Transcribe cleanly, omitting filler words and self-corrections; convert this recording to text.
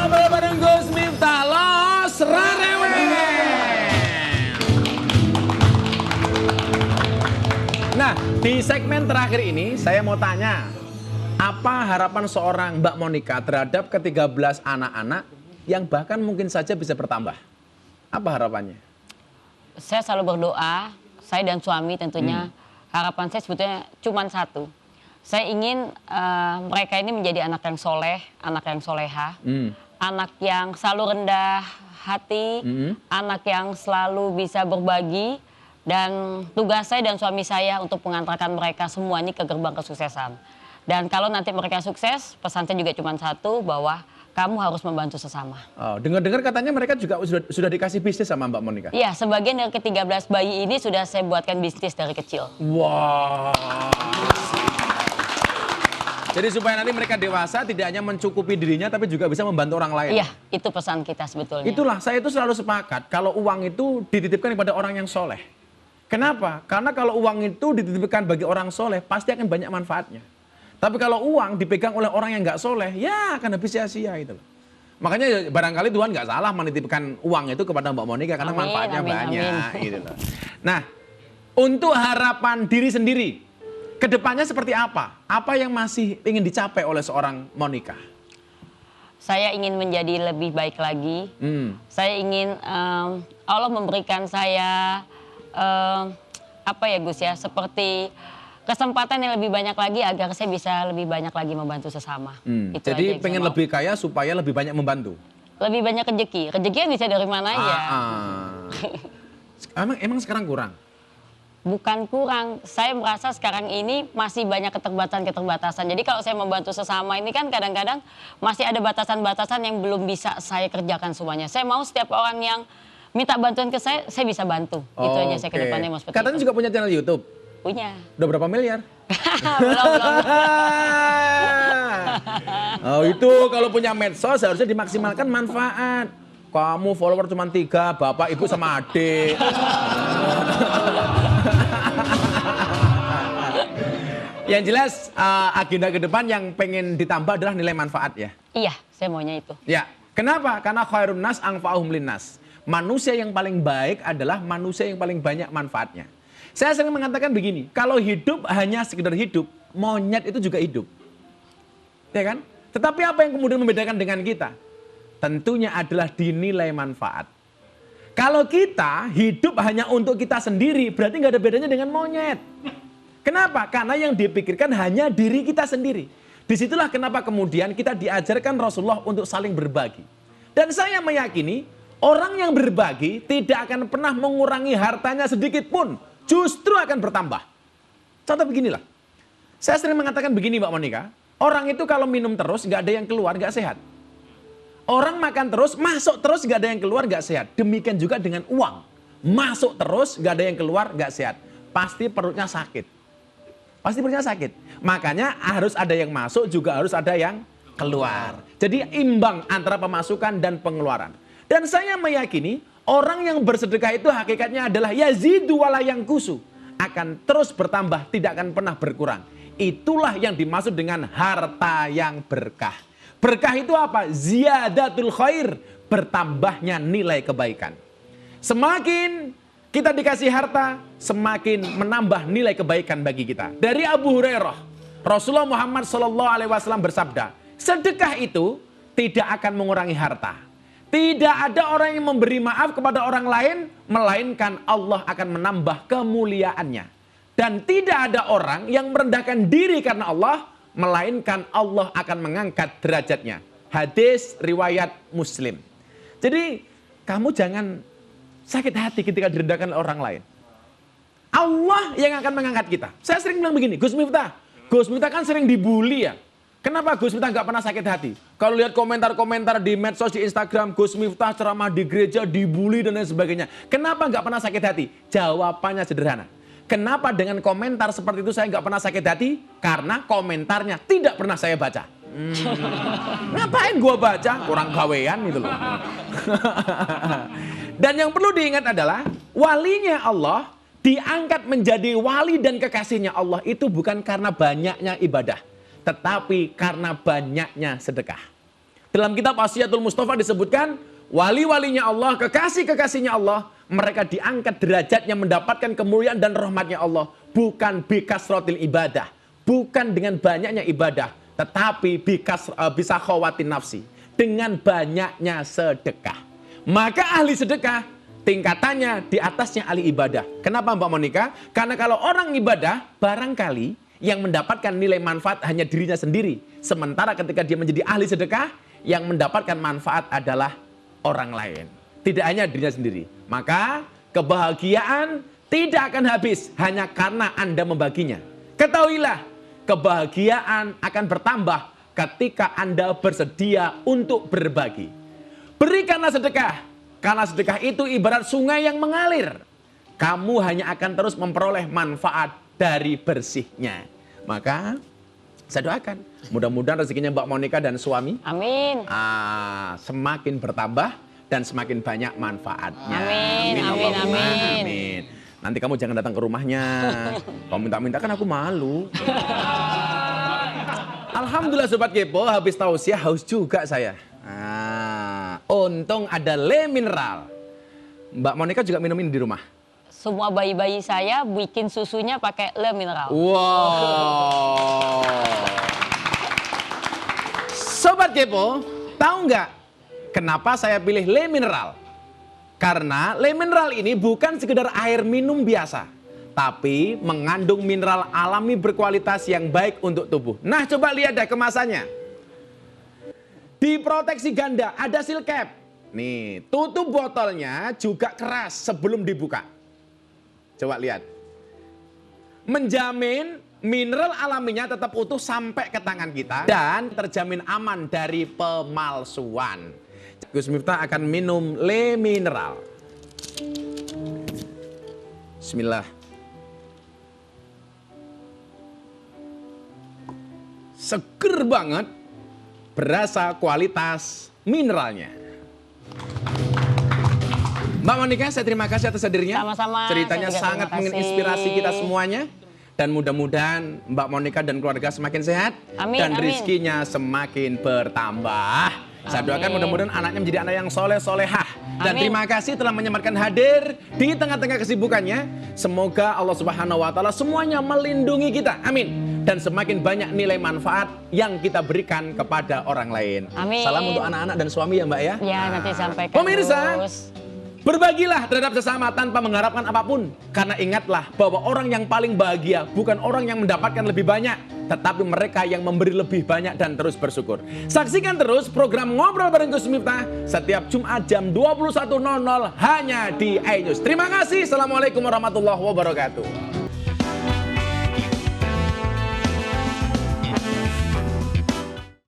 bareng Gus Miftah Los Rarewe. Nah, di segmen terakhir ini saya mau tanya, apa harapan seorang Mbak Monica terhadap ke-13 anak-anak yang bahkan mungkin saja bisa bertambah? Apa harapannya? Saya selalu berdoa, saya dan suami tentunya, harapan saya sebetulnya cuma satu. Saya ingin mereka ini menjadi anak yang soleh, anak yang soleha, anak yang selalu rendah hati, anak yang selalu bisa berbagi, dan tugas saya dan suami saya untuk mengantarkan mereka semua ini ke gerbang kesuksesan. Dan kalau nanti mereka sukses, pesan saya juga cuma satu, bahwa kamu harus membantu sesama. Oh, dengar-dengar katanya mereka juga sudah dikasih bisnis sama Mbak Monica? Iya, sebagian dari ke-13 bayi ini sudah saya buatkan bisnis dari kecil. Wow. Jadi supaya nanti mereka dewasa tidak hanya mencukupi dirinya tapi juga bisa membantu orang lain. Iya, itu pesan kita sebetulnya. Itulah, saya itu selalu sepakat kalau uang itu dititipkan kepada orang yang soleh. Kenapa? Karena kalau uang itu dititipkan bagi orang soleh pasti akan banyak manfaatnya. Tapi kalau uang dipegang oleh orang yang nggak soleh, ya akan habis sia-sia itu. Makanya barangkali Tuhan nggak salah menitipkan uang itu kepada Mbak Monica karena manfaatnya banyak. Gitu loh. Nah, untuk harapan diri sendiri, kedepannya seperti apa? Apa yang masih ingin dicapai oleh seorang Monica? Saya ingin menjadi lebih baik lagi. Saya ingin Allah memberikan saya apa ya Gus ya, seperti kesempatan yang lebih banyak lagi agar saya bisa lebih banyak lagi membantu sesama. Jadi pengen lebih kaya supaya lebih banyak membantu? Lebih banyak rezeki. Rezeki bisa dari mana aja. Emang sekarang kurang? Bukan kurang, saya merasa sekarang ini masih banyak keterbatasan. Jadi kalau saya membantu sesama ini kan kadang-kadang masih ada batasan-batasan yang belum bisa saya kerjakan semuanya. Saya mau setiap orang yang minta bantuan ke saya bisa bantu. Itu aja saya ke depannya mau seperti Katanya itu. Juga punya channel YouTube? Punya. Udah berapa miliar? belum. Oh itu kalau punya medsos harusnya dimaksimalkan manfaat. Kamu follower cuma 3, bapak, ibu, sama adik. Yang jelas agenda ke depan yang pengen ditambah adalah nilai manfaat ya? Iya, saya maunya itu. Ya, kenapa? Karena khairun nas anfa'uhum linnas. Manusia yang paling baik adalah manusia yang paling banyak manfaatnya. Saya sering mengatakan begini, kalau hidup hanya sekedar hidup, monyet itu juga hidup. Ya kan? Tetapi apa yang kemudian membedakan dengan kita? Tentunya adalah dinilai manfaat. Kalau kita hidup hanya untuk kita sendiri, berarti nggak ada bedanya dengan monyet. Kenapa? Karena yang dipikirkan hanya diri kita sendiri. Disitulah kenapa kemudian kita diajarkan Rasulullah untuk saling berbagi. Dan saya meyakini, orang yang berbagi tidak akan pernah mengurangi hartanya sedikit pun. Justru akan bertambah. Contoh beginilah. Saya sering mengatakan begini Mbak Monica. Orang itu kalau minum terus nggak ada yang keluar, nggak sehat. Orang makan terus, masuk terus, nggak ada yang keluar, nggak sehat. Demikian juga dengan uang. Masuk terus, nggak ada yang keluar, nggak sehat. Pasti perutnya sakit. Pasti perutnya sakit. Makanya harus ada yang masuk, juga harus ada yang keluar. Jadi imbang antara pemasukan dan pengeluaran. Dan saya meyakini, orang yang bersedekah itu hakikatnya adalah yazidu wala yanqusu. Akan terus bertambah, tidak akan pernah berkurang. Itulah yang dimaksud dengan harta yang berkah. Berkah itu apa? Ziyadatul khair, bertambahnya nilai kebaikan. Semakin kita dikasih harta, semakin menambah nilai kebaikan bagi kita. Dari Abu Hurairah, Rasulullah Muhammad SAW bersabda, sedekah itu tidak akan mengurangi harta. Tidak ada orang yang memberi maaf kepada orang lain, melainkan Allah akan menambah kemuliaannya. Dan tidak ada orang yang merendahkan diri karena Allah, melainkan Allah akan mengangkat derajatnya. Hadis riwayat Muslim. Jadi kamu jangan sakit hati ketika direndahkan oleh orang lain. Allah yang akan mengangkat kita. Saya sering bilang begini, Gus Miftah kan sering dibully ya. Kenapa Gus Miftah nggak pernah sakit hati? Kalau lihat komentar-komentar di medsos, di Instagram, Gus Miftah ceramah di gereja, dibully dan lain sebagainya. Kenapa nggak pernah sakit hati? Jawabannya sederhana. Kenapa dengan komentar seperti itu saya nggak pernah sakit hati? Karena komentarnya tidak pernah saya baca. Ngapain gua baca? Kurang gawean gitu loh. Dan yang perlu diingat adalah walinya Allah diangkat menjadi wali dan kekasihnya Allah itu bukan karena banyaknya ibadah, tetapi karena banyaknya sedekah. Dalam kitab Wasiatul Mustafa disebutkan, wali-walinya Allah, kekasih-kekasihnya Allah, mereka diangkat derajatnya mendapatkan kemuliaan dan rahmatnya Allah. Bukan bikasrotil ibadah, bukan dengan banyaknya ibadah, tetapi bisa khawatin nafsi, dengan banyaknya sedekah. Maka ahli sedekah tingkatannya di atasnya ahli ibadah. Kenapa Mbak Monica? Karena kalau orang ibadah, barangkali yang mendapatkan nilai manfaat hanya dirinya sendiri. Sementara ketika dia menjadi ahli sedekah, yang mendapatkan manfaat adalah orang lain. Tidak hanya dirinya sendiri. Maka kebahagiaan tidak akan habis hanya karena Anda membaginya. Ketahuilah, kebahagiaan akan bertambah ketika Anda bersedia untuk berbagi. Berikanlah sedekah, karena sedekah itu ibarat sungai yang mengalir. Kamu hanya akan terus memperoleh manfaat dari bersihnya. Maka saya doakan, mudah-mudahan rezekinya Mbak Monica dan suami Amin. Semakin bertambah dan semakin banyak manfaatnya. Amin, amin, Allahumma amin. amin. Nanti kamu jangan datang ke rumahnya. Kamu minta-minta kan aku malu. Alhamdulillah Sobat Kepo, habis tausiah haus juga saya. Untung ada le mineral. Mbak Monica juga minum ini di rumah? Semua bayi-bayi saya bikin susunya pakai le mineral. Wow. Sobat Kepo, tahu nggak kenapa saya pilih le mineral? Karena le mineral ini bukan sekedar air minum biasa, tapi mengandung mineral alami berkualitas yang baik untuk tubuh. Nah, coba lihat deh kemasannya. Diproteksi ganda, ada seal cap. Nih, tutup botolnya juga keras sebelum dibuka. Coba lihat. Menjamin mineral alaminya tetap utuh sampai ke tangan kita dan terjamin aman dari pemalsuan. Gus Miftah akan minum le mineral. Bismillah. Seger banget, berasa kualitas mineralnya. Mbak Monica, saya terima kasih atas hadirnya. Sama-sama. Ceritanya Saya juga sangat terima kasih. menginspirasi kita semuanya. Dan mudah-mudahan Mbak Monica dan keluarga semakin sehat. Amin, dan amin. rizkinya semakin bertambah. Saya doakan mudah-mudahan anaknya menjadi anak yang soleh-solehah. Dan Amin. terima kasih telah menyempatkan hadir di tengah-tengah kesibukannya. Semoga Allah Subhanahu wa Ta'ala semuanya melindungi kita. Amin. Dan semakin banyak nilai manfaat yang kita berikan kepada orang lain. Amin. Salam untuk anak-anak dan suami ya Mbak ya. Ya, nanti sampaikan. Pemirsa, Gus. berbagilah terhadap sesama tanpa mengharapkan apapun. Karena ingatlah bahwa orang yang paling bahagia bukan orang yang mendapatkan lebih banyak, tetapi mereka yang memberi lebih banyak dan terus bersyukur. Saksikan terus program Ngobrol bareng Gus Miftah setiap Jumat jam 21.00 hanya di iNews. Terima kasih. Assalamualaikum warahmatullahi wabarakatuh.